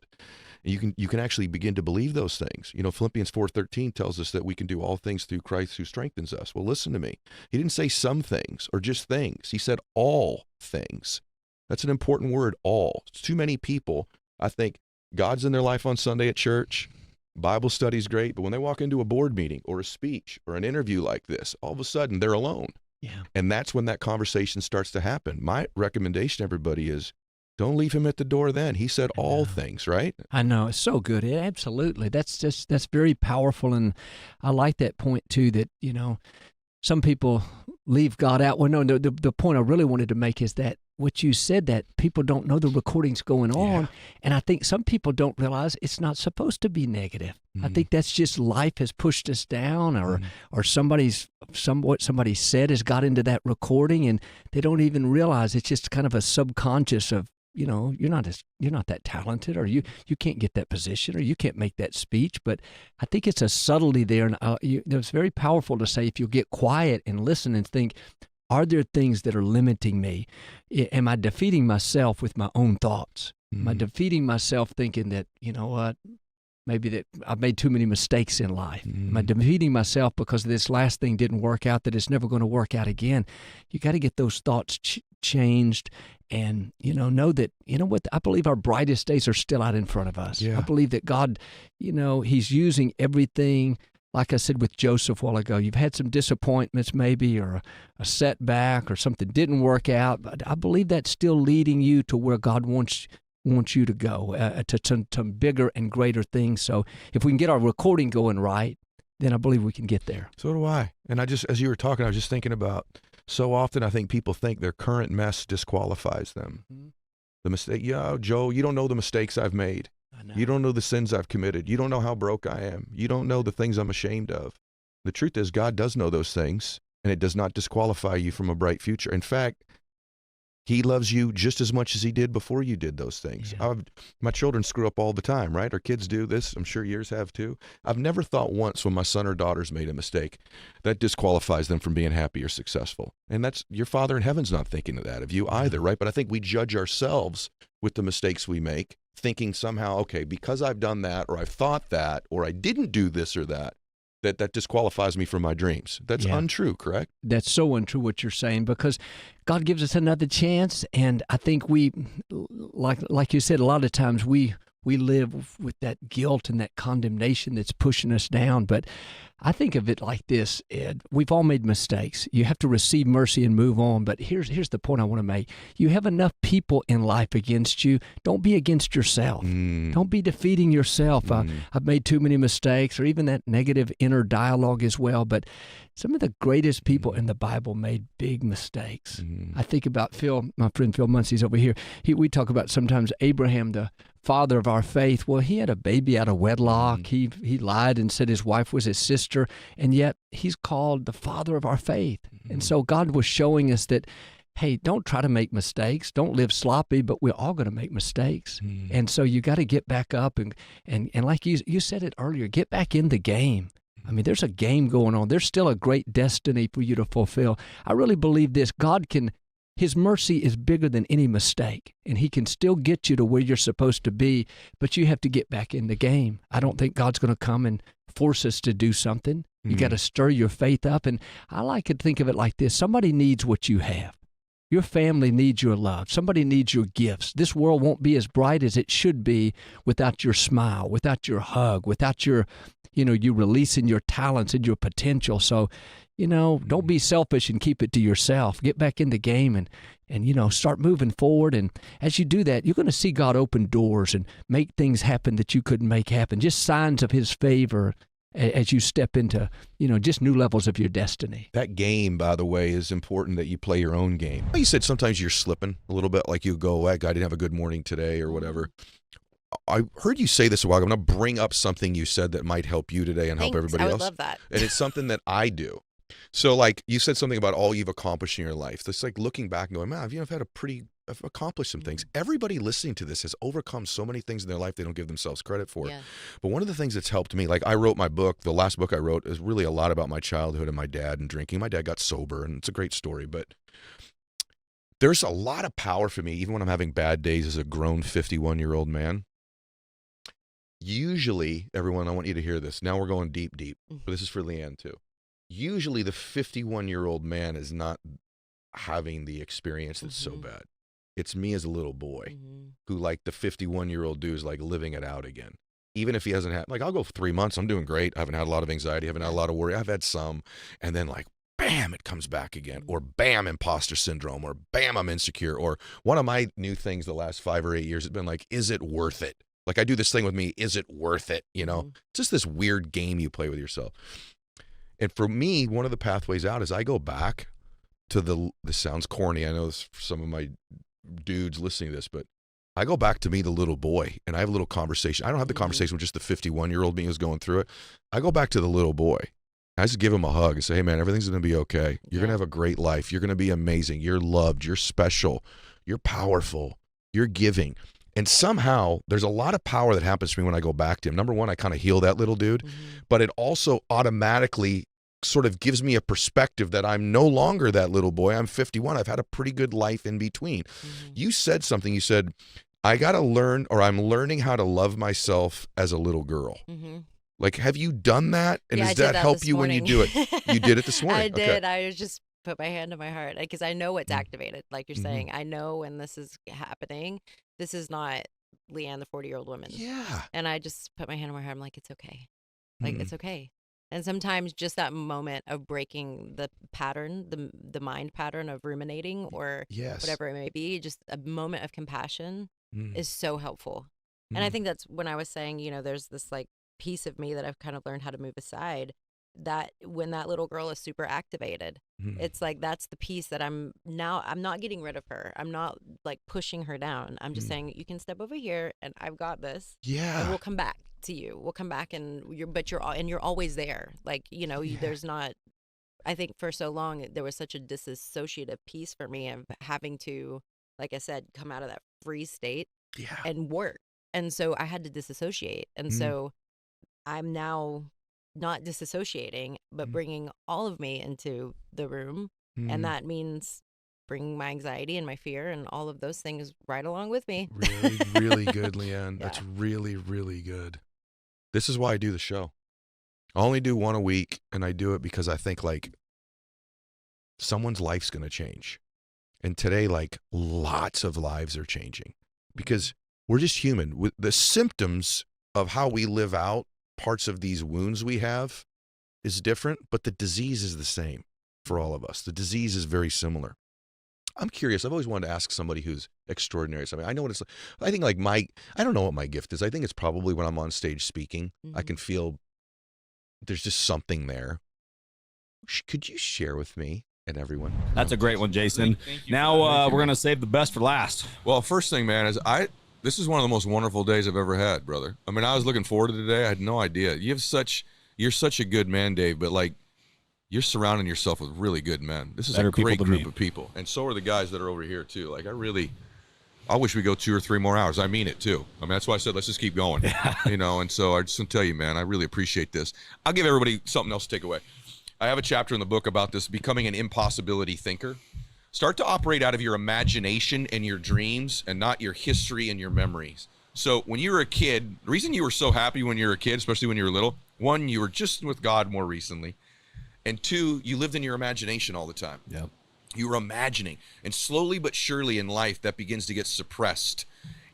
You can actually begin to believe those things. Philippians 4:13 tells us that we can do all things through Christ who strengthens us. Well, listen to me. He didn't say some things or just things. He said all things. That's an important word, all. Too many people, I think, God's in their life on Sunday at church. Bible study's great, but when they walk into a board meeting or a speech or an interview like this, all of a sudden they're alone. Yeah. And that's when that conversation starts to happen. My recommendation to everybody is, don't leave him at the door then. He said all things, right? I know. It's so good. Absolutely. That's very powerful. And I like that point too, that, some people leave God out. Well, no, the point I really wanted to make is that what you said, that people don't know the recording's going on. Yeah. And I think some people don't realize it's not supposed to be negative. I think that's just life has pushed us down, or what somebody said has got into that recording, and they don't even realize it's just kind of a subconscious of, you're not that talented, or you can't get that position, or you can't make that speech. But I think it's a subtlety there, and it's very powerful to say, if you get quiet and listen and think, are there things that are limiting me? Am I defeating myself with my own thoughts? Am I defeating myself thinking that, you know what, maybe that I've made too many mistakes in life. Am I defeating myself because this last thing didn't work out, that it's never going to work out again? You got to get those thoughts changed and, know that, what, I believe our brightest days are still out in front of us. Yeah. I believe that God, he's using everything. Like I said with Joseph a while ago, you've had some disappointments maybe, or a setback, or something didn't work out, but I believe that's still leading you to where God wants you to go, to bigger and greater things. So if we can get our recording going right, then I believe we can get there. So do I. And as you were talking, I was just thinking about, so often I think people think their current mess disqualifies them. Mm-hmm. The mistake, Joe, you don't know the mistakes I've made. You don't know the sins I've committed. You don't know how broke I am. You don't know the things I'm ashamed of. The truth is, God does know those things, and it does not disqualify you from a bright future. In fact, he loves you just as much as he did before you did those things. Yeah. My children screw up all the time, right? Our kids do this. I'm sure yours have too. I've never thought once when my son or daughter's made a mistake that disqualifies them from being happy or successful. And that's, your Father in heaven's not thinking of that of you either, right? But I think we judge ourselves with the mistakes we make, thinking somehow, okay, because I've done that, or I've thought that, or I didn't do this or that disqualifies me from my dreams. That's untrue, correct? That's so untrue what you're saying, because God gives us another chance, and I think we, like you said, a lot of times we live with that guilt and that condemnation that's pushing us down. But I think of it like this, Ed. We've all made mistakes. You have to receive mercy and move on. But here's the point I want to make. You have enough people in life against you. Don't be against yourself. Don't be defeating yourself. I've made too many mistakes, or even that negative inner dialogue as well. But some of the greatest people in the Bible made big mistakes. I think about Phil, my friend Phil Muncie's over here. We talk about sometimes Abraham, the father of our faith. Well, he had a baby out of wedlock. He lied and said his wife was his sister, and yet he's called the father of our faith. And so God was showing us that, hey, don't try to make mistakes. Don't live sloppy, but we're all going to make mistakes. And so you got to get back up and like you said it earlier, get back in the game. I mean, there's a game going on. There's still a great destiny for you to fulfill. I really believe this. His mercy is bigger than any mistake, and he can still get you to where you're supposed to be, but you have to get back in the game. I don't think God's going to come and force us to do something. You got to stir your faith up, and I like to think of it like this. Somebody needs what you have. Your family needs your love. Somebody needs your gifts. This world won't be as bright as it should be without your smile, without your hug, without your, you releasing your talents and your potential. So, don't be selfish and keep it to yourself. Get back in the game and start moving forward. And as you do that, you're going to see God open doors and make things happen that you couldn't make happen. Just signs of his favor as you step into, just new levels of your destiny. That game, by the way, is important that you play your own game. You said sometimes you're slipping a little bit, like you go, that guy didn't have a good morning today or whatever. I heard you say this a while ago. I'm going to bring up something you said that might help you today and help everybody else. I would love that. And it's something that I do. So like you said something about all you've accomplished in your life. It's like looking back and going, man, I've accomplished some things. Everybody listening to this has overcome so many things in their life they don't give themselves credit for. Yeah. But one of the things that's helped me, like I wrote my book, the last book I wrote is really a lot about my childhood and my dad and drinking. My dad got sober, and it's a great story, but there's a lot of power for me, even when I'm having bad days as a grown 51-year-old man. Usually, everyone, I want you to hear this. Now we're going deep, but this is for Leanne too. Usually the 51-year-old man is not having the experience that's so bad. It's me as a little boy who, like the 51-year-old dude, is like living it out again. Even if he hasn't had, like I'll go 3 months, I'm doing great. I haven't had a lot of anxiety, haven't had a lot of worry. I've had some, and then like, bam, it comes back again. Or bam, imposter syndrome, or bam, I'm insecure. Or one of my new things the last 5 or 8 years has been like, is it worth it? Like I do this thing with me, is it worth it? Just this weird game you play with yourself. And for me, one of the pathways out is I go back to this sounds corny. I know this for some of my dudes listening to this, but I go back to me, the little boy, and I have a little conversation. I don't have the conversation with just the 51-year-old me who's going through it. I go back to the little boy. I just give him a hug and say, hey man, everything's going to be okay. You're going to have a great life. You're going to be amazing. You're loved. You're special. You're powerful. You're giving. And somehow there's a lot of power that happens to me when I go back to him. Number one, I kind of heal that little dude, but it also automatically sort of gives me a perspective that I'm no longer that little boy. I'm 51. I've had a pretty good life in between. You said something. You said, I got to learn, or I'm learning how to love myself as a little girl. Mm-hmm. Like, have you done that? And Yeah, does I did that help this you when you morning. do it? You did it this morning. I did. Okay. I just put my hand on my heart because I know it's activated. Like you're Mhm. saying, I know when this is happening. This is not Leanne, the 40-year-old woman. Yeah. And I just put my hand on my heart. I'm like, it's okay. Like, Mm. it's okay. And sometimes just that moment of breaking the pattern, the mind pattern of ruminating or Yes. whatever it may be, just a moment of compassion Mm. is so helpful. And I Mm. think that's when I was saying, there's this like piece of me that I've kind of learned how to move aside, that when that little girl is super activated, Mm. it's like that's the piece that I'm not getting rid of her. I'm not like pushing her down. I'm just saying you can step over here and I've got this. And Yeah. we'll come back to you. We'll come back and you're always there. Like, there's not, I think for so long there was such a disassociative piece for me of having to, like I said, come out of that freeze state Yeah. and work. And so I had to disassociate. And so I'm now not disassociating, but bringing all of me into the room. And that means bringing my anxiety and my fear and all of those things right along with me. Really, really good, Leanne. That's Yeah. really, really good. This is why I do the show. I only do one a week, and I do it because I think like someone's life's going to change. And today, like lots of lives are changing because we're just human. With the symptoms of how we live out parts of these wounds we have is different, but the disease is the same for all of us. The disease is very similar. I'm curious. I've always wanted to ask somebody who's extraordinary. I mean, I know what it's like. I think like I don't know what my gift is. I think it's probably when I'm on stage speaking, I can feel there's just something there. Could you share with me and everyone? That's a great one, Jason. Now we're going to save the best for last. Well, first thing, man, is this is one of the most wonderful days I've ever had, brother. I mean, I was looking forward to today. I had no idea. You're such a good man, Dave, but like you're surrounding yourself with really good men. This is Better a great people than group me. of people. And so are the guys that are over here too. Like I wish we go 2 or 3 more hours. I mean it too. I mean, that's why I said, let's just keep going, and so I just want to tell you, man, I really appreciate this. I'll give everybody something else to take away. I have a chapter in the book about this, becoming an impossibility thinker. Start to operate out of your imagination and your dreams and not your history and your memories. So when you were a kid, the reason you were so happy when you were a kid, especially when you were little, 1, you were just with God more recently. And 2, you lived in your imagination all the time. Yep. You were imagining. And slowly but surely in life, that begins to get suppressed.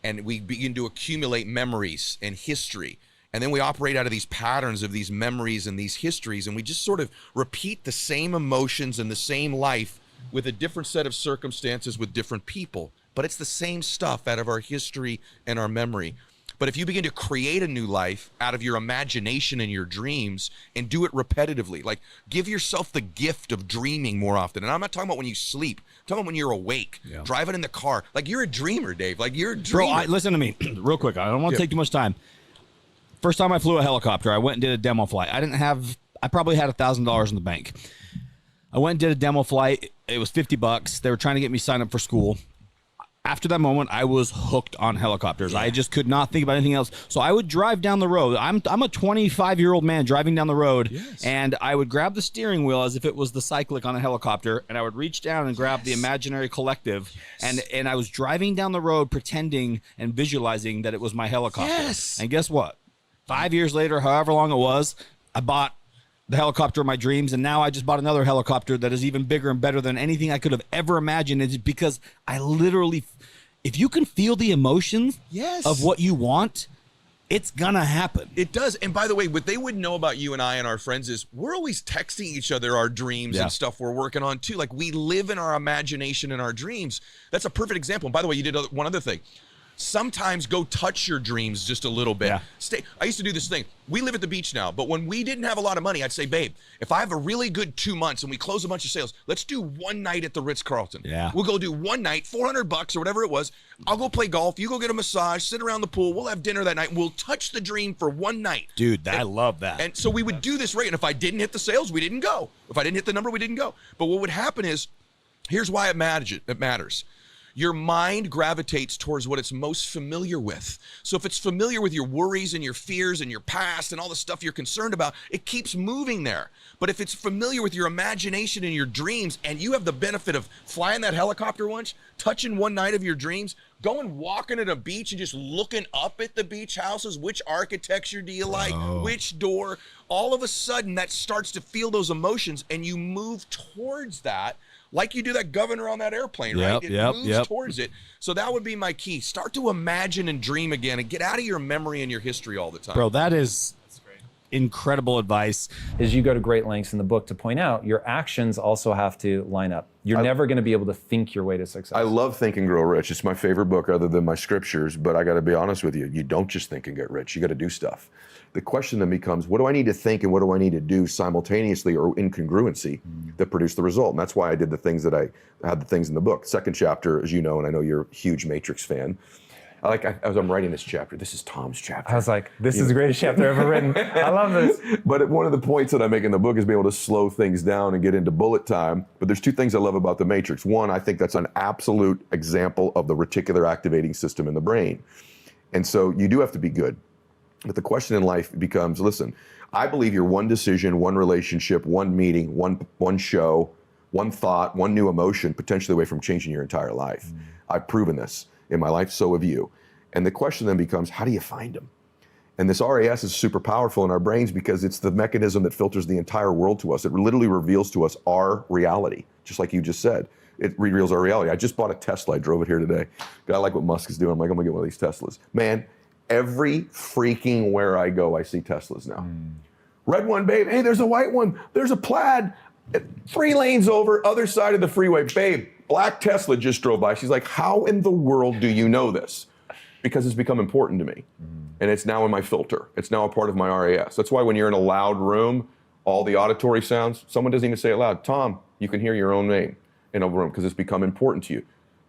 And we begin to accumulate memories and history. And then we operate out of these patterns of these memories and these histories. And we just sort of repeat the same emotions and the same life with a different set of circumstances with different people. But it's the same stuff out of our history and our memory. But if you begin to create a new life out of your imagination and your dreams and do it repetitively, like give yourself the gift of dreaming more often. And I'm not talking about when you sleep. I'm talking about when you're awake, driving in the car. Like you're a dreamer, Dave. Like you're a dreamer. Bro, listen to me real quick. I don't want to take too much time. First time I flew a helicopter, I went and did a demo flight. I probably had $1,000 in the bank. I went and did a demo flight. It was $50. They were trying to get me signed up for school. After that moment, I was hooked on helicopters. I just could not think about anything else. So I would drive down the road. I'm a 25-year-old man driving down the road, and I would grab the steering wheel as if it was the cyclic on a helicopter, and I would reach down and grab the imaginary collective, and I was driving down the road pretending and visualizing that it was my helicopter. Yes. And guess what? 5 years later, however long it was, I bought the helicopter of my dreams, and now I just bought another helicopter that is even bigger and better than anything I could have ever imagined. It's because I literally, if you can feel the emotions of what you want, it's gonna happen. It does. And by the way, what they wouldn't know about you and I and our friends is we're always texting each other our dreams and stuff we're working on too. Like we live in our imagination and our dreams. That's a perfect example. And by the way, you did one other thing. Sometimes go touch your dreams just a little bit. I used to do this thing. We live at the beach now, but when we didn't have a lot of money, I'd say, babe, if I have a really good 2 months and we close a bunch of sales, let's do one night at the Ritz-Carlton. We'll go do one night, $400 or whatever it was. I'll go play golf. You go get a massage, sit around the pool. We'll have dinner that night. We'll touch the dream for one night. Dude, I love that. And so we would do this right. And if I didn't hit the sales, we didn't go. If I didn't hit the number, we didn't go. But what would happen is, here's why it matters. Your mind gravitates towards what it's most familiar with. So if it's familiar with your worries and your fears and your past and all the stuff you're concerned about, it keeps moving there. But if it's familiar with your imagination and your dreams, and you have the benefit of flying that helicopter once, touching one night of your dreams, going walking at a beach and just looking up at the beach houses, which architecture do you like, which door, all of a sudden that starts to feel those emotions, and you move towards that like you do that governor on that airplane, right? It moves towards it. So that would be my key. Start to imagine and dream again and get out of your memory and your history all the time. Bro, that's incredible advice. Is you go to great lengths in the book to point out your actions also have to line up. You're never going to be able to think your way to success. I love Think and Grow Rich. It's my favorite book other than my scriptures, but I got to be honest with you. You don't just think and get rich. You got to do stuff. The question then becomes, what do I need to think and what do I need to do simultaneously or in congruency that produce the result? And that's why I did the things that I had the things in the book. Second chapter, as you know, and I know you're a huge Matrix fan. As I'm writing this chapter, this is Tom's chapter. I was like, this is the greatest chapter I've ever written. I love this. But one of the points that I make in the book is being able to slow things down and get into bullet time. But there's two things I love about the Matrix. One, I think that's an absolute example of the reticular activating system in the brain. And so you do have to be good. But the question in life becomes, listen, I believe you're one decision, one relationship, one meeting, one show, one thought, one new emotion, potentially away from changing your entire life. I've proven this in my life, so have you. And the question then becomes, how do you find them? And this RAS is super powerful in our brains because it's the mechanism that filters the entire world to us. It literally reveals to us our reality, just like you just said. It reveals our reality. I just bought a Tesla. I drove it here today. I like what Musk is doing. I'm like, I'm gonna get one of these Teslas. Man, every freaking where I go, I see Teslas now. Red one, babe. Hey, there's a white one. There's a plaid. 3 lanes over, other side of the freeway. Babe, black Tesla just drove by. She's like, how in the world do you know this? Because it's become important to me. And it's now in my filter. It's now a part of my RAS. That's why when you're in a loud room, all the auditory sounds, someone doesn't even say it loud. Tom, you can hear your own name in a room because it's become important to you.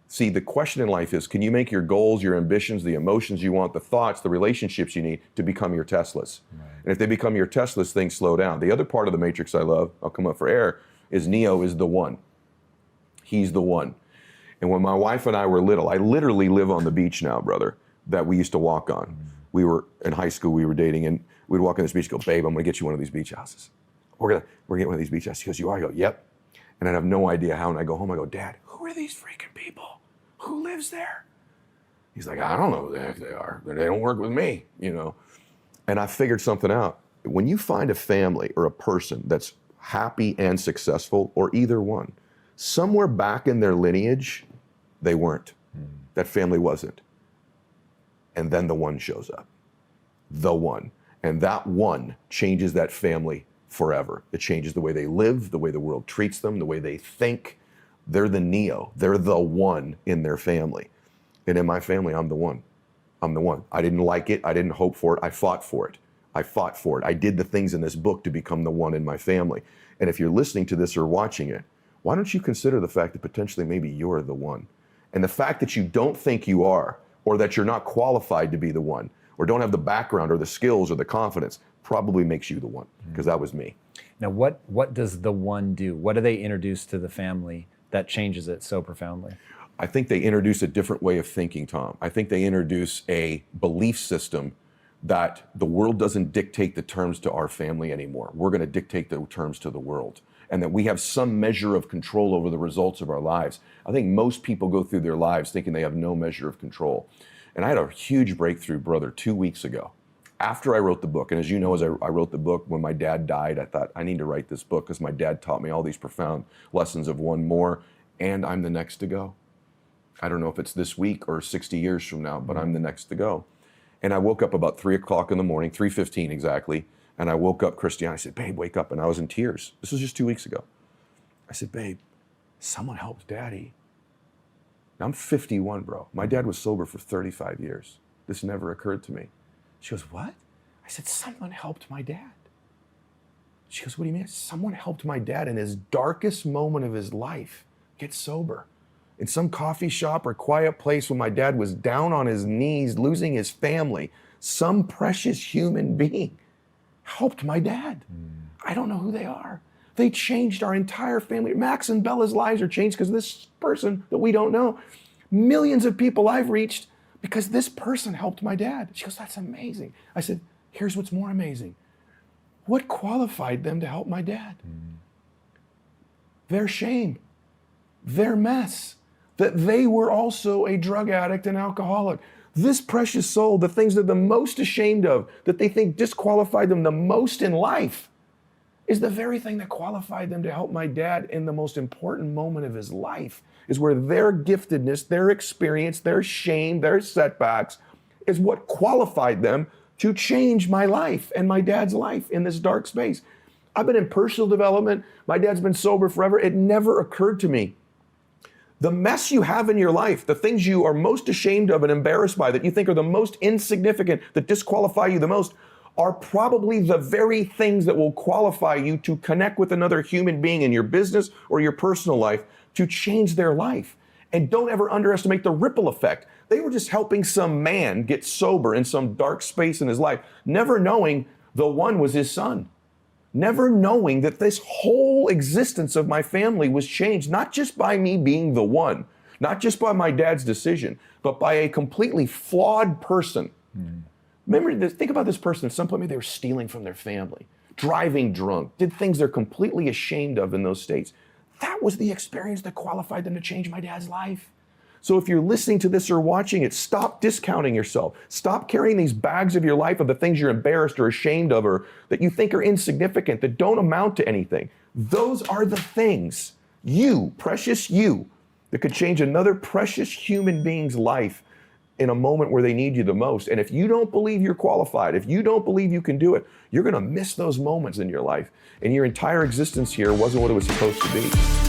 See, the question in life is, can you make your goals, your ambitions, the emotions you want, the thoughts, the relationships you need to become your Teslas? Right. And if they become your Teslas, things slow down. The other part of the Matrix I love, I'll come up for air, is Neo is the one. He's the one. And when my wife and I were little, I literally live on the beach now, brother, that we used to walk on. We were in high school, we were dating, and we'd walk on this beach and go, babe, I'm gonna get you one of these beach houses. We're gonna get one of these beach houses. She goes, you are? I go, yep. And I'd have no idea how, and I go home, I go, Dad, who are these freaking people? Who lives there? He's like, I don't know who the heck they are. They don't work with me, you know? And I figured something out. When you find a family or a person that's happy and successful, or either one, somewhere back in their lineage, they weren't. That family wasn't. And then the one shows up. The one. And that one changes that family forever. It changes the way they live, the way the world treats them, the way they think. They're the Neo. They're the one in their family. And in my family, I'm the one. I'm the one. I didn't like it. I didn't hope for it. I fought for it. I fought for it. I did the things in this book to become the one in my family. And if you're listening to this or watching it, why don't you consider the fact that potentially maybe you're the one? And the fact that you don't think you are, or that you're not qualified to be the one, or don't have the background or the skills or the confidence, probably makes you the one, because that was me. Now, what does the one do? What do they introduce to the family that changes it so profoundly? I think they introduce a different way of thinking, Tom. I think they introduce a belief system that the world doesn't dictate the terms to our family anymore. We're going to dictate the terms to the world. And that we have some measure of control over the results of our lives. I think most people go through their lives thinking they have no measure of control. And I had a huge breakthrough, brother, 2 weeks ago. After I wrote the book, and as you know, as I wrote the book, when my dad died, I thought, I need to write this book because my dad taught me all these profound lessons of one more, and I'm the next to go. I don't know if it's this week or 60 years from now, but I'm the next to go. And I woke up about 3 o'clock in the morning, 3:15 exactly, and I woke up Christiane. I said, babe, wake up. And I was in tears. This was just 2 weeks ago. I said, babe, someone helped Daddy. Now, I'm 51, bro. My dad was sober for 35 years. This never occurred to me. She goes, what? I said, someone helped my dad. She goes, what do you mean? Someone helped my dad in his darkest moment of his life get sober. In some coffee shop or quiet place when my dad was down on his knees, losing his family, some precious human being helped my dad. I don't know who they are. They changed our entire family. Max and Bella's lives are changed because of this person that we don't know. millions of people I've reached because this person helped my dad. She goes, that's amazing. I said, here's what's more amazing. What qualified them to help my dad? Their shame, their mess, that they were also a drug addict and alcoholic. This precious soul, the things they're the most ashamed of, that they think disqualified them the most in life, is the very thing that qualified them to help my dad in the most important moment of his life, is where their giftedness, their experience, their shame, their setbacks is what qualified them to change my life and my dad's life in this dark space. I've been in personal development. My dad's been sober forever. It never occurred to me. The mess you have in your life, the things you are most ashamed of and embarrassed by, that you think are the most insignificant, that disqualify you the most, are probably the very things that will qualify you to connect with another human being in your business or your personal life to change their life. And don't ever underestimate the ripple effect. They were just helping some man get sober in some dark space in his life, never knowing the one was his son. Never knowing that this whole existence of my family was changed, not just by me being the one, not just by my dad's decision, but by a completely flawed person. Remember, think about this person. At some point, maybe they were stealing from their family, driving drunk, did things they're completely ashamed of in those states. That was the experience that qualified them to change my dad's life. So if you're listening to this or watching it, stop discounting yourself. Stop carrying these bags of your life of the things you're embarrassed or ashamed of or that you think are insignificant, that don't amount to anything. Those are the things, you, precious you, that could change another precious human being's life in a moment where they need you the most. And if you don't believe you're qualified, if you don't believe you can do it, you're gonna miss those moments in your life. And your entire existence here wasn't what it was supposed to be.